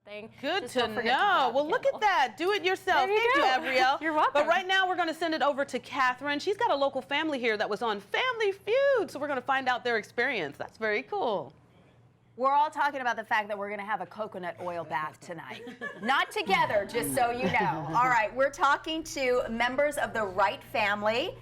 thing. Good Just to don't forget know. grab Well, the look at candle. that. Do it yourself. There you Thank go. you, Abrielle. You're welcome. But right now, we're going to send it over to Catherine. She's got a local family here that was on Family Feud, so we're going to find out their experience. That's very cool. We're all talking about the fact that we're going to have a coconut oil bath tonight. Not together, just so you know. All right, we're talking to members of the Wright family.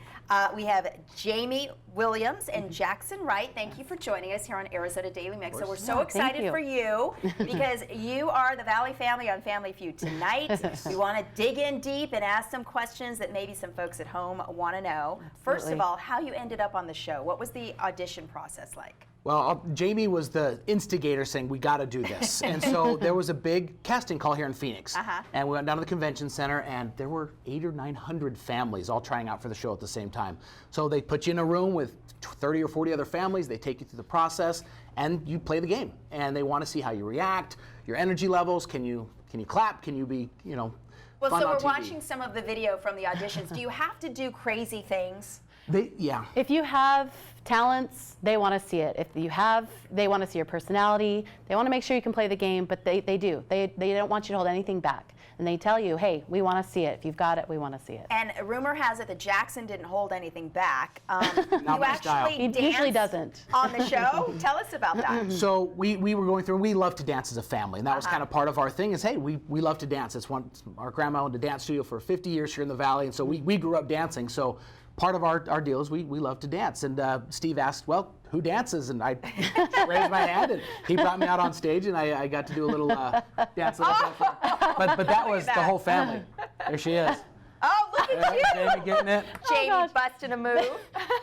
We have Jamie Williams and Jackson Wright. Thank you for joining us here on Arizona Daily Mix. So we're so excited for you because you are the Valley family on Family Feud tonight. We want to dig in deep and ask some questions that maybe some folks at home want to know. First of all, how you ended up on the show. What was the audition process like? Well, Jamie was the instigator saying, we got to do this. And so there was a big casting call here in Phoenix. And we went down to the convention center, and there were 800 or 900 families all trying out for the show at the same time. So they put you in a room with 30 or 40 other families. They take you through the process, and you play the game. And they want to see how you react, your energy levels. Can you clap? Can you be, Well, fun so on we're TV? watching some of the video from the auditions. Do you have to do crazy things? Yeah. If you have talents, they want to see it. If you have, they want to see your personality. They want to make sure you can play the game, but they do. They don't want you to hold anything back. And they tell you, hey, we want to see it. If you've got it, we want to see it. And rumor has it that Jackson didn't hold anything back. You my style. actually He usually doesn't. on the show. Tell us about that. So we were going through, we love to dance as a family, and that was kind of part of our thing is, hey, we love to dance. Our grandma owned a dance studio for 50 years here in the Valley, and so we grew up dancing. So part of our deal is we love to dance. And Steve asked, well, who dances? And I raised my hand, and he brought me out on stage, and I got to do a little dance. But that was the whole family. There she is. Oh, look at you. Jamie getting it. Jamie busting a move.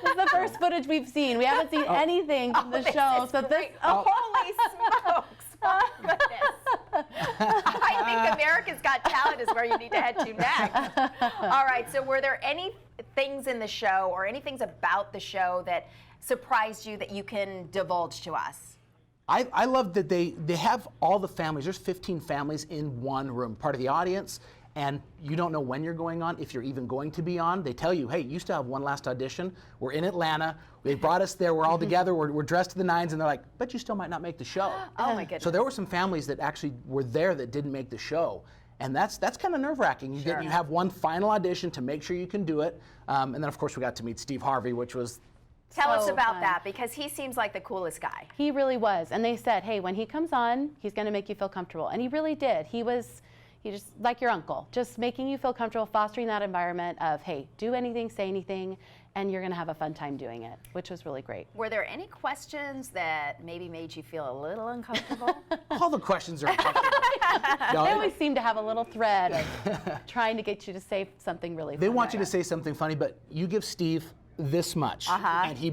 This is the first footage we've seen. We haven't seen anything from the show. So this, Holy smokes. Oh, goodness. I think America's Got Talent is where you need to head to next. All right, so were there any things in the show or any things about the show that surprised you that you can divulge to us? I love that they have all the families. There's 15 families in one room, part of the audience, and you don't know when you're going on, if you're even going to be on. They tell you, hey, you still have one last audition. We're in Atlanta. They brought us there. We're all together. We're dressed to the nines, and they're like, but you still might not make the show. Oh, my goodness. So there were some families that actually were there that didn't make the show. And that's kind of nerve-wracking. You have one final audition to make sure you can do it. And then, of course, we got to meet Steve Harvey, which was Tell us So about fun. that, because he seems like the coolest guy. he really was. And they said, hey, when he comes on, he's going to make you feel comfortable. And he really did. He just like your uncle, just making you feel comfortable, fostering that environment of, hey, do anything, say anything, and you're going to have a fun time doing it, which was really great. Were there any questions that maybe made you feel a little uncomfortable? all the questions are uncomfortable. No, They always seem to have a little thread of trying to get you to say something really they fun. want you to say something funny, but you give Steve this much, and he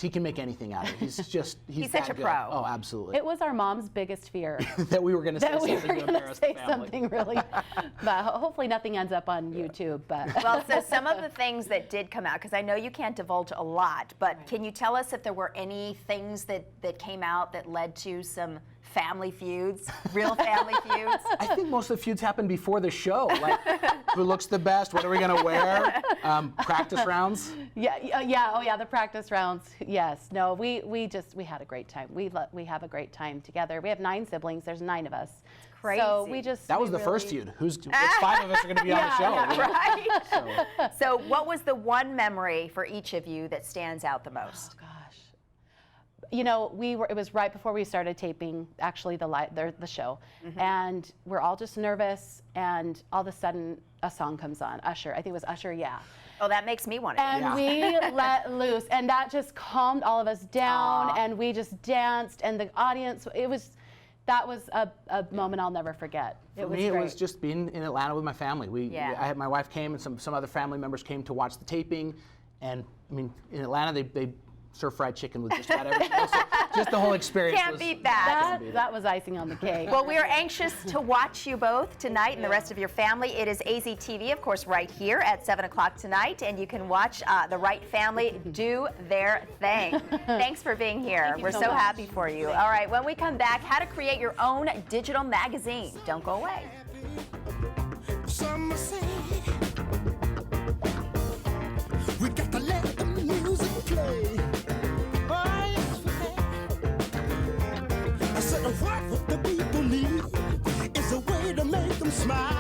can make anything out of it. He's He's that such a good. pro. Oh, absolutely. It was our mom's biggest fear. That we were going to say that we something were to going to embarrass the say family. something really, but hopefully nothing ends up on YouTube. But Well, so some of the things that did come out, because I know you can't divulge a lot, but can you tell us if there were any things that came out that led to some family feuds, real family feuds? I think most of the feuds happened before the show. Like, who looks the best? What are we going to wear? Practice rounds. the practice rounds. Yes, no, we had a great time. We have a great time together. We have 9 siblings. There's 9 of us. Crazy. So That was the first feud. Which 5 of us are going to be on the show? Yeah, you know? Right. So what was the one memory for each of you that stands out the most? gosh. You know, it was right before we started taping, actually, the show. And we're all just nervous, and all of a sudden, a song comes on. Usher, I think it was Usher, yeah. Oh, that makes me want to. And we let loose, and that just calmed all of us down, and we just danced, and the audience, that was a moment I'll never forget. For me, it was just being in Atlanta with my family. I had my wife came, and some other family members came to watch the taping, and I mean, in Atlanta they serve fried chicken with just about everything else. So just the whole experience. Can't beat that. That was icing on the cake. Well, we are anxious to watch you both tonight and the rest of your family. It is AZTV, of course, right here at 7 o'clock tonight, and you can watch the Wright family do their thing. Thanks for being here. We're so happy for you. All right, when we come back, how to create your own digital magazine. Don't go away. Some say we got to let the music play. Oh, yes, we can. I said, what the people need is a to make them smile.